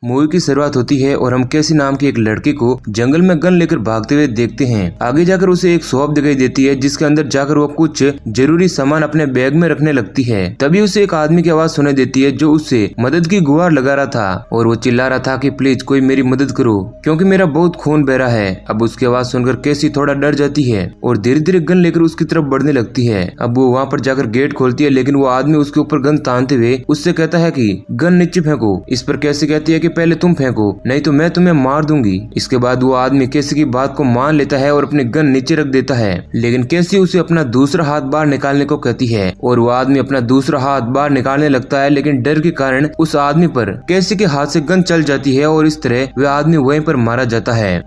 Movie की शुरुआत होती है और हम कैसी नाम की एक लड़की को जंगल में गन लेकर भागते हुए देखते हैं। आगे जाकर उसे एक शॉप दिखाई देती है जिसके अंदर जाकर वो कुछ जरूरी सामान अपने बैग में रखने लगती है। तभी उसे एक आदमी की आवाज सुनाई देती है जो उससे मदद की गुहार लगा रहा था और वो चिल्ला रहा था कि प्लीज कोई मेरी मदद करो क्योंकि मेरा बहुत खून बह रहा है। अब उसकी आवाज सुनकर कैसी थोड़ा डर जाती है और धीरे धीरे गन लेकर उसकी तरफ बढ़ने लगती है। अब वो वहाँ पर जाकर गेट खोलती है लेकिन वो आदमी उसके ऊपर गन तानते हुए उससे कहता है कि गन नीचे फेंको। इस पर कैसी कहती है कि पहले तुम फेंको नहीं तो मैं तुम्हें मार दूंगी। इसके बाद वो आदमी कैसी की बात को मान लेता है और अपनी गन नीचे रख देता है, लेकिन कैसी उसे अपना दूसरा हाथ बाहर निकालने को कहती है और वो आदमी अपना दूसरा हाथ बाहर निकालने लगता है, लेकिन डर के कारण उस आदमी पर कैसी के हाथ से गन चल जाती है और इस तरह वह आदमी वहीं पर मारा जाता है।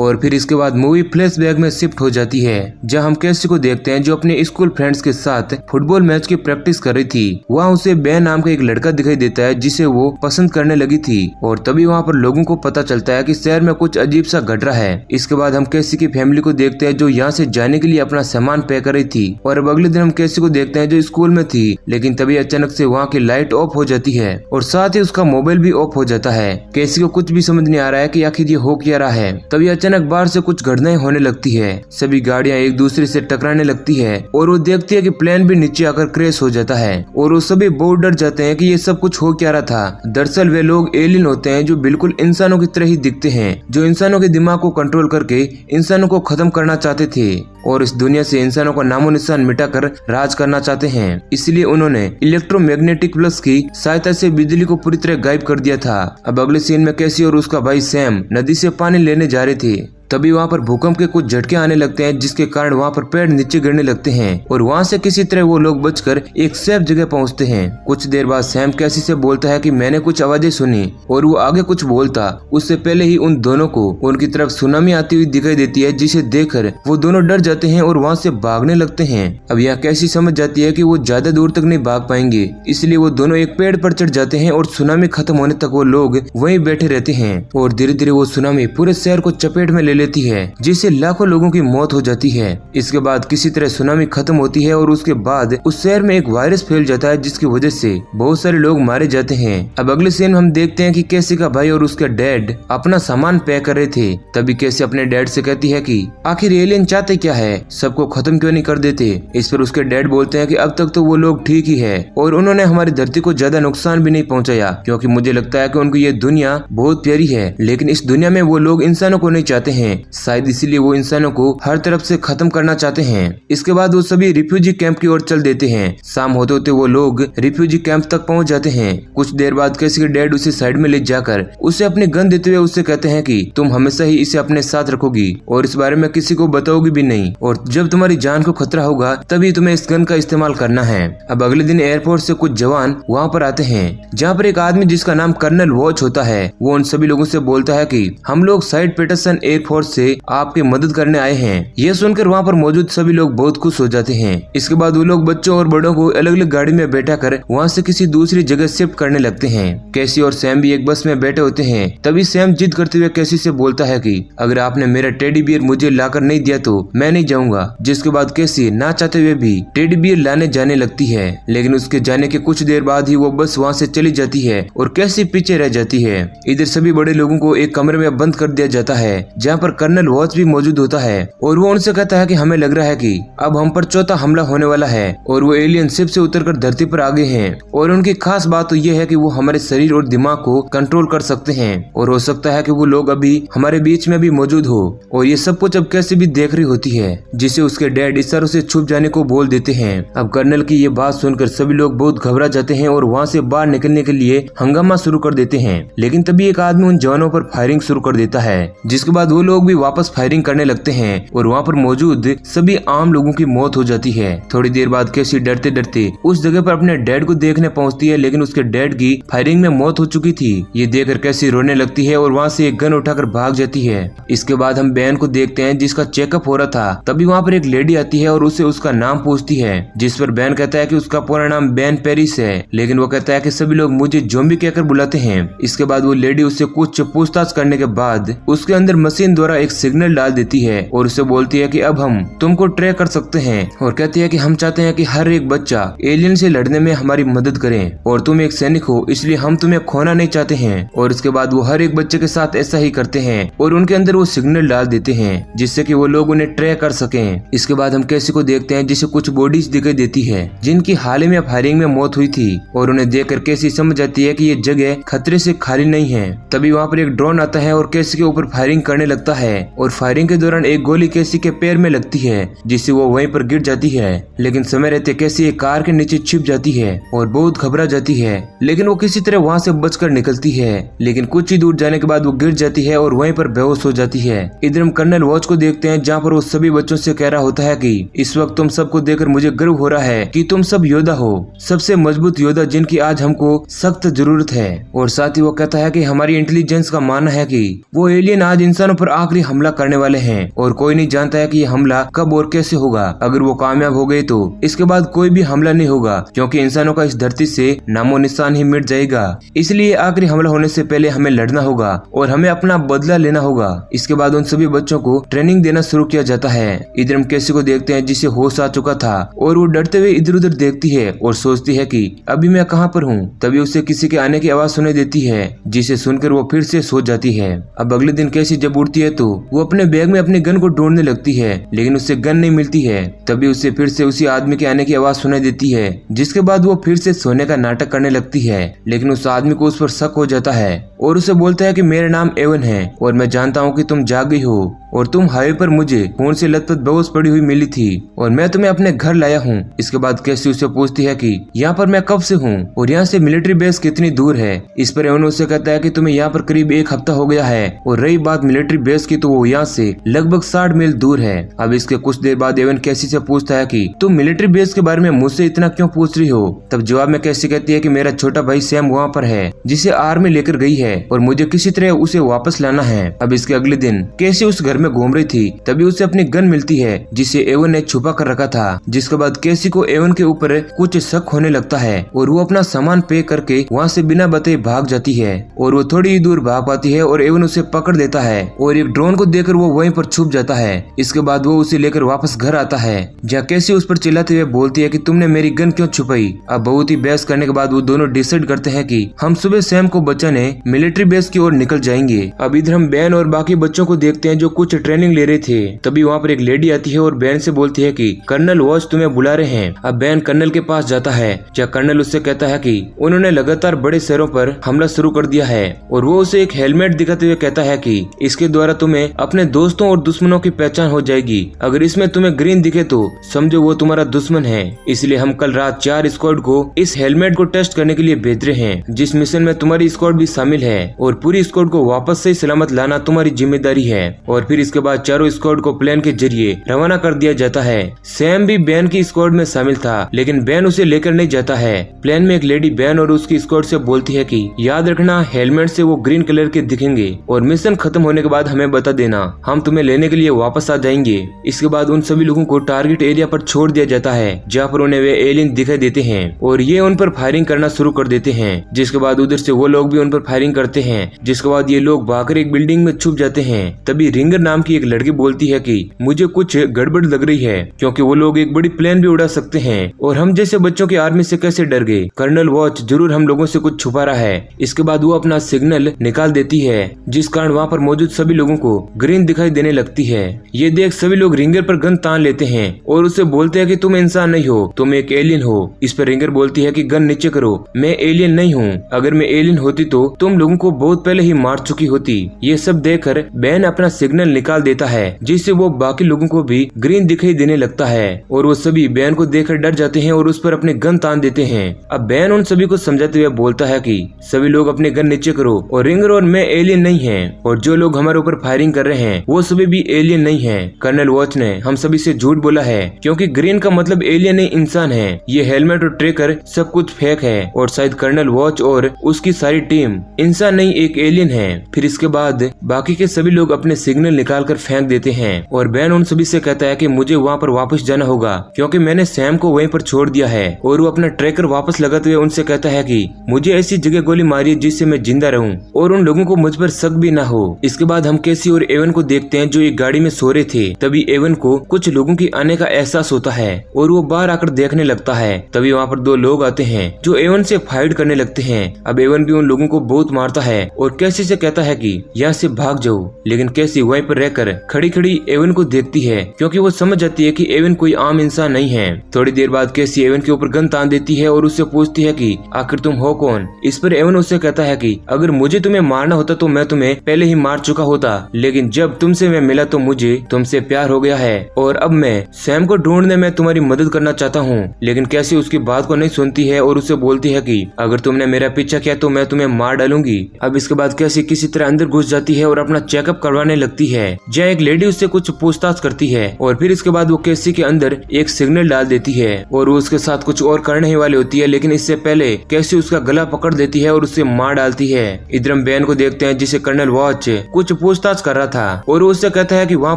और फिर इसके बाद मूवी फ्लैशबैक में शिफ्ट हो जाती है जहां हम कैसी को देखते हैं जो अपने स्कूल फ्रेंड्स के साथ फुटबॉल मैच की प्रैक्टिस कर रही थी। वहां उसे बैन नाम का एक लड़का दिखाई देता है जिसे वो पसंद करने लगी थी और तभी वहां पर लोगों को पता चलता है कि शहर में कुछ अजीब सा घट रहा है। इसके बाद हम कैसी की फैमिली को देखते हैं जो यहाँ से जाने के लिए अपना सामान पैक कर रही थी और अब अगले दिन हम कैसी को देखते हैं जो स्कूल में थी, लेकिन तभी अचानक से वहाँ की लाइट ऑफ हो जाती है और साथ ही उसका मोबाइल भी ऑफ हो जाता है। कैसी को कुछ भी समझ नहीं आ रहा है कि आखिर ये हो क्या रहा है। तभी अचानक बाहर से कुछ घटनाएं होने लगती है, सभी गाड़ियां एक दूसरे से टकराने लगती है और वो देखती है कि प्लेन भी नीचे आकर क्रैश हो जाता है और वो सभी बहुत डर जाते हैं कि ये सब कुछ हो क्या रहा था। दरअसल वे लोग एलियन होते हैं जो बिल्कुल इंसानों की तरह ही दिखते हैं, जो इंसानों के दिमाग को कंट्रोल करके इंसानों को खत्म करना चाहते थे और इस दुनिया से इंसानों का नामो निशान मिटाकर राज करना चाहते हैं। इसलिए उन्होंने इलेक्ट्रोमैग्नेटिक प्लस की सहायता से बिजली को पूरी तरह गायब कर दिया था। अब अगले सीन में कैसी और उसका भाई सैम नदी से पानी लेने जा रहे थे। तभी वहाँ पर भूकंप के कुछ झटके आने लगते हैं जिसके कारण वहाँ पर पेड़ नीचे गिरने लगते हैं और वहाँ से किसी तरह वो लोग बचकर एक सेफ जगह पहुँचते हैं। कुछ देर बाद सैम कैसी से बोलता है कि मैंने कुछ आवाजें सुनी और वो आगे कुछ बोलता उससे पहले ही उन दोनों को उनकी तरफ सुनामी आती हुई दिखाई देती है, जिसे देखकर वो दोनों डर जाते हैं और वहाँ से भागने लगते हैं। अब यहाँ कैसी समझ जाती है कि वो ज्यादा दूर तक नहीं भाग पाएंगे, इसलिए वो दोनों एक पेड़ पर चढ़ जाते हैं और सुनामी खत्म होने तक वो लोग वहीं बैठे रहते हैं और धीरे धीरे वो सुनामी पूरे शहर को चपेट में ले लेती है जिससे लाखों लोगों की मौत हो जाती है। इसके बाद किसी तरह सुनामी खत्म होती है और उसके बाद उस शहर में एक वायरस फैल जाता है जिसकी वजह से बहुत सारे लोग मारे जाते हैं। अब अगले सीन हम देखते हैं कि कैसी का भाई और उसका डैड अपना सामान पैक कर रहे थे। तभी कैसी अपने डैड से कहती है कि आखिर एलियन चाहते क्या है, सबको खत्म क्यों नहीं कर देते। इस पर उसके डैड बोलते हैं कि अब तक तो वो लोग ठीक ही है और उन्होंने हमारी धरती को ज्यादा नुकसान भी नहीं पहुंचाया, क्योंकि मुझे लगता है कि उनको ये दुनिया बहुत प्यारी है, लेकिन इस दुनिया में वो लोग इंसानों को नहीं चाहते हैं, शायद इसीलिए वो इंसानों को हर तरफ से खत्म करना चाहते हैं। इसके बाद वो सभी रिफ्यूजी कैंप की ओर चल देते हैं। शाम होते होते वो लोग रिफ्यूजी कैंप तक पहुंच जाते हैं। कुछ देर बाद कैसी के डैड उसे साइड में ले जाकर उसे अपनी गन देते हुए उससे कहते हैं कि तुम हमेशा ही इसे अपने साथ रखोगी और इस बारे में किसी को बताओगी भी नहीं, और जब तुम्हारी जान को खतरा होगा तभी तुम्हें इस गन का इस्तेमाल करना है। अब अगले दिन एयरपोर्ट से कुछ जवान वहाँ पर आते हैं जहाँ पर एक आदमी जिसका नाम कर्नल वॉच होता है वो उन सभी लोगों से बोलता है कि हम लोग साइड पेटरसन एयरफोर्स से आपकी मदद करने आए हैं। यह सुनकर वहाँ पर मौजूद सभी लोग बहुत खुश हो जाते हैं। इसके बाद वो लोग बच्चों और बड़ों को अलग अलग गाड़ी में बैठा कर वहाँ से किसी दूसरी जगह शिफ्ट करने लगते हैं। कैसी और सैम भी एक बस में बैठे होते हैं। तभी सैम जिद करते हुए कैसी से बोलता है कि अगर आपने मेरा टेडी बियर मुझे लाकर नहीं दिया तो मैं नहीं जाऊंगा। जिसके बाद कैसी ना चाहते हुए भी टेडी बियर लाने जाने लगती है, लेकिन उसके जाने के कुछ देर बाद ही वो बस वहाँ से चली जाती है और कैसी पीछे रह जाती है। इधर सभी बड़े लोगों को एक कमरे में बंद कर दिया जाता है जहाँ पर कर्नल वॉच भी मौजूद होता है और वो उनसे कहता है कि हमें लग रहा है कि अब हम पर चौथा हमला होने वाला है और वो एलियन शिप से उतरकर धरती पर आ गए हैं और उनकी खास बात तो ये है कि वो हमारे शरीर और दिमाग को कंट्रोल कर सकते हैं और हो सकता है कि वो लोग अभी हमारे बीच में भी मौजूद हो। और ये सब कुछ अब कैसी भी देख रही होती है जिसे उसके डैड इशारों से छुप जाने को बोल देते हैं। अब कर्नल की ये बात सुनकर सभी लोग बहुत घबरा जाते हैं और वहाँ से बाहर निकलने के लिए हंगामा शुरू कर देते हैं, लेकिन तभी एक आदमी उन जवानों पर फायरिंग शुरू कर देता है, जिसके बाद वो लोग भी वापस फायरिंग करने लगते हैं और वहाँ पर मौजूद सभी आम लोगों की मौत हो जाती है। थोड़ी देर बाद कैसी डरते डरते उस जगह पर अपने डैड को देखने पहुँचती है, लेकिन उसके डैड की फायरिंग में मौत हो चुकी थी। ये देखकर कैसी रोने लगती है और वहाँ से एक गन उठाकर भाग जाती है। इसके बाद हम बैन को देखते हैं जिसका चेकअप हो रहा था। तभी वहाँ पर एक लेडी आती है और उसे उसका नाम पूछती है, जिस पर बैन कहता है कि उसका पूरा नाम बैन पेरिस है, लेकिन वो कहता है कि सभी लोग मुझे ज़ॉम्बी कहकर बुलाते हैं। इसके बाद वो लेडी उससे कुछ पूछताछ करने के बाद उसके अंदर मशीन द्वारा एक सिग्नल डाल देती है और उसे बोलती है कि अब हम तुमको ट्रैक कर सकते हैं, और कहती है कि हम चाहते हैं कि हर एक बच्चा एलियन से लड़ने में हमारी मदद करे और तुम एक सैनिक हो, इसलिए हम तुम्हें खोना नहीं चाहते हैं। और इसके बाद वो हर एक बच्चे के साथ ऐसा ही करते हैं और उनके अंदर वो सिग्नल डाल देते हैं जिससे कि वो लोग उन्हें ट्रैक कर सकें। इसके बाद हम कैसी को देखते हैं जिसे कुछ बॉडीज दिखाई देती है जिनकी हाल ही में फायरिंग में मौत हुई थी, और उन्हें देखकर कैसी समझ जाती है कि ये जगह खतरे से खाली नहीं है। तभी वहाँ पर एक ड्रोन आता है और कैसी के ऊपर फायरिंग करने लगता है, और फायरिंग के दौरान एक गोली कैसी के पैर में लगती है जिससे वो वहीं पर गिर जाती है। लेकिन समय रहते कैसी एक कार के नीचे छिप जाती है और बहुत घबरा जाती है, लेकिन वो किसी तरह वहाँ से बचकर निकलती है। लेकिन कुछ ही दूर जाने के बाद वो गिर जाती है और वहीं पर बेहोश हो जाती है। इधर हम कर्नल वॉच को देखते हैं जहाँ पर वो सभी बच्चों से कह रहा होता है कि इस वक्त तुम सबको देखकर मुझे गर्व हो रहा है कि तुम सब योद्धा हो, सबसे मजबूत योद्धा जिनकी आज हमको सख्त जरूरत है। और साथ ही वो कहता है कि हमारी इंटेलिजेंस का मानना है कि वो एलियन आज इंसानों पर आखिरी हमला करने वाले हैं और कोई नहीं जानता है कि ये हमला कब और कैसे होगा। अगर वो कामयाब हो गए तो इसके बाद कोई भी हमला नहीं होगा क्योंकि इंसानों का इस धरती से नामो निशान ही मिट जाएगा। इसलिए आखिरी हमला होने से पहले हमें लड़ना होगा और हमें अपना बदला लेना होगा। इसके बाद उन सभी बच्चों को ट्रेनिंग देना शुरू किया जाता है। इधर हम कैसी को देखते हैं जिसे होश आ चुका था और वो डरते हुए इधर उधर देखती है और सोचती है कि अभी मैं कहाँ पर हूँ। तभी उसे किसी के आने की आवाज सुनाई देती है जिसे सुनकर वो फिर से सो जाती है। अब अगले दिन कैसी जब उठती है तो वो अपने बैग में अपने गन को ढूंढने लगती है, लेकिन उससे गन नहीं मिलती है। तभी उसे फिर से उसी आदमी के आने की आवाज सुनाई देती है, जिसके बाद वो फिर से सोने का नाटक करने लगती है। लेकिन उस आदमी को उस पर शक हो जाता है और उसे बोलता है कि मेरा नाम एवन है और मैं जानता हूँ कि तुम जाग गई हो और तुम हाईवे पर मुझे खून से लथपथ बेहोश पड़ी हुई मिली थी और मैं तुम्हें अपने घर लाया हूँ। इसके बाद कैसी उसे पूछती है कि यहाँ पर मैं कब से हूँ और यहाँ से मिलिट्री बेस कितनी दूर है। इस पर एवन उसे कहता है कि तुम्हें यहाँ पर करीब 1 हफ्ता हो गया है और रही बात मिलिट्री बेस की तो वो यहाँ से लगभग 60 मील दूर है। अब इसके कुछ देर बाद एवन कैसी से पूछता है कि तुम मिलिट्री बेस के बारे में मुझसे इतना क्यों पूछ रही हो। तब जवाब में कैसी कहती है कि मेरा छोटा भाई सैम वहाँ पर है जिसे आर्मी लेकर गई है और मुझे किसी तरह उसे वापस लाना है। अब इसके अगले दिन कैसी उस घर में घूम रही थी, तभी उसे अपनी गन मिलती है जिसे एवन ने छुपा कर रखा था। जिसके बाद कैसी को एवन के ऊपर कुछ शक होने लगता है और वो अपना सामान पैक करके वहाँ से बिना बताए भाग जाती है और वो थोड़ी ही दूर भाग पाती है और एवन उसे पकड़ देता है और एक ड्रोन को देखकर वो वहीं पर छुप जाता है। इसके बाद वो उसे लेकर वापस घर आता है जहाँ कैसी उस पर चिल्लाते हुए बोलती है कि तुमने मेरी गन क्यों छुपाई। अब बहुत ही बहस करने के बाद वो दोनों डिसाइड करते हैं कि हम सुबह सैम को बचाने मिलिट्री बेस की ओर निकल जाएंगे। अब इधर हम बैन और बाकी बच्चों को देखते हैं जो कुछ ट्रेनिंग ले रहे थे। तभी वहाँ पर एक लेडी आती है और बैन से बोलती है कि कर्नल वॉच तुम्हें बुला रहे हैं। अब बैन कर्नल के पास जाता है जहाँ कर्नल उससे कहता है कि उन्होंने लगातार बड़े शहरों पर हमला शुरू कर दिया है और वो उसे एक हेलमेट दिखाते हुए कहता है कि इसके द्वारा तुम्हें अपने दोस्तों और दुश्मनों की पहचान हो जाएगी। अगर इसमें तुम्हें ग्रीन दिखे तो समझो वो तुम्हारा दुश्मन है। इसलिए हम कल रात 4 स्क्वाड को इस हेलमेट को टेस्ट करने के लिए भेज रहे हैं, जिस मिशन में तुम्हारी स्क्वाड भी शामिल है और पूरी स्क्वाड को वापस से सलामत लाना तुम्हारी जिम्मेदारी है। और फिर इसके बाद चारों स्क्वाड को प्लेन के जरिए रवाना कर दिया जाता है। सैम भी बैन की स्क्वाड में शामिल था, लेकिन बैन उसे लेकर नहीं जाता है। प्लेन में एक लेडी बैन और उसकी स्क्वाड से बोलती है कि याद रखना हेलमेट से वो ग्रीन कलर के दिखेंगे और मिशन खत्म होने के बाद हमें बता देना, हम तुम्हें लेने के लिए वापस आ जाएंगे। इसके बाद उन सभी लोगों को टारगेट एरिया पर छोड़ दिया जाता है जहाँ पर उन्हें वे एलियन दिखाई देते हैं और ये उन पर फायरिंग करना शुरू कर देते हैं। जिसके बाद उधर से वो लोग भी उन पर फायरिंग करते हैं। जिसके बाद ये लोग भागकर एक बिल्डिंग में छुप जाते हैं। तभी रिंगर नाम की एक लड़की बोलती है कि मुझे कुछ गड़बड़ लग रही है क्योंकि वो लोग एक बड़ी प्लेन भी उड़ा सकते हैं और हम जैसे बच्चों की आर्मी से कैसे डर गए। कर्नल वॉच जरूर हम लोगों से कुछ छुपा रहा है। इसके बाद वो अपना सिग्नल निकाल देती है जिस कारण वहाँ पर मौजूद सभी लोगों को ग्रीन दिखाई देने लगती है। ये देख सभी लोग रिंगर पर गन तान लेते हैं और उससे बोलते हैं कि तुम इंसान नहीं हो, तुम एक एलियन हो। इस पर रिंगर बोलती है कि गन नीचे करो, मैं एलियन नहीं हूँ। अगर मैं एलियन होती तो तुम लोगों को बहुत पहले ही मार चुकी होती। ये सब देखकर बैन अपना सिग्नल निकाल देता है जिससे वो बाकी लोगों को भी ग्रीन दिखाई देने लगता है और वो सभी बैन को देखकर डर जाते हैं और उस पर अपने गन तान देते हैं। अब बैन उन सभी को समझाते हुए बोलता है कि सभी लोग अपने गन नीचे करो और रिंगर और मैं एलियन नहीं है और जो लोग हमारे ऊपर फायरिंग कर रहे हैं वो सभी भी एलियन नहीं है। कर्नल वॉच ने हम सभी से झूठ बोला है क्योंकि ग्रीन का मतलब एलियन नहीं इंसान है। ये हेलमेट और ट्रेकर सब कुछ फेक है और शायद कर्नल वॉच और उसकी सारी टीम इंसान नहीं एक एलियन है। फिर इसके बाद बाकी के सभी लोग अपने सिग्नल निकाल कर फेंक देते हैं और बैन उन सभी से कहता है कि मुझे वहाँ पर वापस जाना होगा क्योंकि मैंने सैम को वहीं पर छोड़ दिया है। और वो अपना ट्रैकर वापस लगाते हुए उनसे कहता है कि मुझे ऐसी जगह गोली मारिए जिससे मैं जिंदा रहूं और उन लोगों को मुझ पर शक भी ना हो। इसके बाद हम कैसी और एवन को देखते हैं जो एक गाड़ी में सो रहे थे। तभी एवन को कुछ लोगों के आने का एहसास होता है और वो बाहर आकर देखने लगता है। तभी वहाँ पर दो लोग आते हैं जो एवन से फाइट करने लगते हैं। अब एवन भी उन लोगों को बहुत मारता है और कैसी से कहता है कि यहाँ से भाग जाओ, लेकिन कैसी वहीं पर रहकर खड़ी खड़ी एवन को देखती है क्योंकि वो समझ जाती है कि एवन कोई आम इंसान नहीं है। थोड़ी देर बाद कैसी एवन के ऊपर गन तान देती है और उससे पूछती है कि आखिर तुम हो कौन। इस पर एवन उससे कहता है कि अगर मुझे तुम्हें मारना होता तो मैं तुम्हें पहले ही मार चुका होता, लेकिन जब तुमसे मैं मिला तो मुझे तुमसे प्यार हो गया है और अब मैं सैम को ढूंढने में तुम्हारी मदद करना चाहता हूँ। लेकिन कैसी उसकी बात को नहीं सुनती है और उससे बोलती है कि अगर तुमने मेरा पीछा किया तो मैं तुम्हें मार डालूंगी। अब इसके बाद कैसी किसी तरह अंदर घुस जाती है और अपना चेकअप करवाने लगती है, जहाँ एक लेडी उससे कुछ पूछताछ करती है और फिर इसके बाद वो कैसी के अंदर एक सिग्नल डाल देती है और वो उसके साथ कुछ और करने ही वाली होती है, लेकिन इससे पहले कैसी उसका गला पकड़ देती है और उससे मार डालती है। इधर हम बैन को देखते हैं जिसे कर्नल वॉच कुछ पूछताछ कर रहा था और उससे कहता है कि वहाँ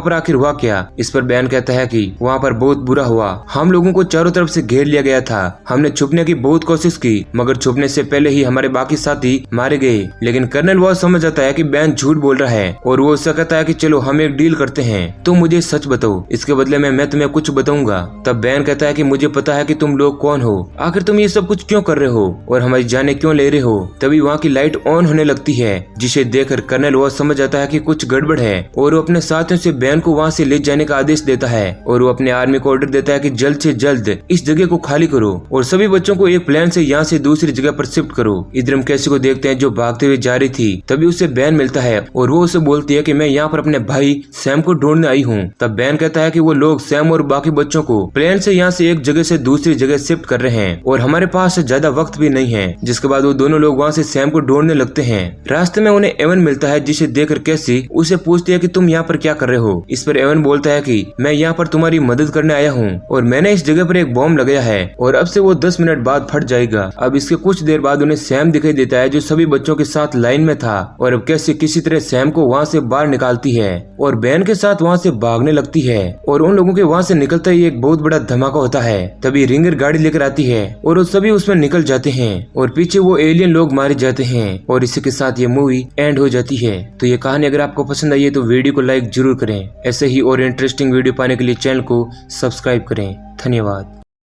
पर आखिर हुआ क्या। इस पर बैन कहता है कि वहाँ पर बहुत बुरा हुआ, हम लोगों को चारों तरफ से घेर लिया गया था, हमने छुपने की बहुत कोशिश की मगर छुपने से पहले ही हमारे बाकी साथी मारे गए। लेकिन कर्नल वॉच समझ जाता है कि बैन झूठ बोल रहा है और वो उससे कहता है कि चलो हम एक डील करते हैं, तुम मुझे सच बताओ, इसके बदले में मैं तुम्हें कुछ बताऊंगा। तब बैन कहता है कि मुझे पता है कि तुम लोग कौन हो, आखिर तुम ये सब कुछ क्यों कर रहे हो और हमारी जाने क्यों ले रहे हो। तभी वहाँ की लाइट ऑन होने लगती है जिसे देखकर कर्नल वॉच समझ जाता है कि कुछ गड़बड़ है और वो अपने साथियों से बैन को वहाँ से ले जाने का आदेश देता है और वो अपने आर्मी को ऑर्डर देता है कि जल्द से जल्द इस जगह को खाली करो और सभी बच्चों को एक प्लेन से यहाँ से दूसरी जगह पर शिफ्ट करो। इधर हम कैसी को देखते हैं जो भागते हुए जा रही थी। तभी उसे बैन मिलता है और वो उसे बोलती है कि मैं यहाँ पर अपने भाई सैम को ढूंढने आई हूँ। तब बैन कहता है कि वो लोग सैम और बाकी बच्चों को प्लेन से यहाँ से एक जगह से दूसरी जगह शिफ्ट कर रहे हैं और हमारे पास ज्यादा वक्त भी नहीं है। जिसके बाद वो दोनों लोग वहाँ से सैम को ढूंढने लगते हैं। रास्ते में उन्हें एवन मिलता है जिसे देखकर कैसी उसे पूछती है कि तुम यहाँ पर क्या कर रहे हो। इस पर एवन बोलता है कि मैं यहाँ पर तुम्हारी मदद करने आया हूँ और मैंने इस जगह पर एक बॉम्ब लगाया है और अब से वो 10 मिनट बाद फट जाएगा। अब इसके कुछ देर बाद उन्हें सैम दिखाई देता है जो सभी बच्चों के साथ लाइन में था और अब कैसे किसी तरह सैम को वहाँ से बाहर निकालती है और बैन के साथ वहाँ से भागने लगती है और उन लोगों के वहाँ से निकलते ही एक बहुत बड़ा धमाका होता है। तभी रिंगर गाड़ी लेकर आती है और वो सभी उसमें निकल जाते हैं और पीछे वो एलियन लोग मारे जाते हैं और इसी के साथ ये मूवी एंड हो जाती है। तो ये कहानी अगर आपको पसंद आई है तो वीडियो को लाइक जरूर करें। ऐसे ही और इंटरेस्टिंग वीडियो पाने के लिए चैनल को सब्सक्राइब करें। धन्यवाद।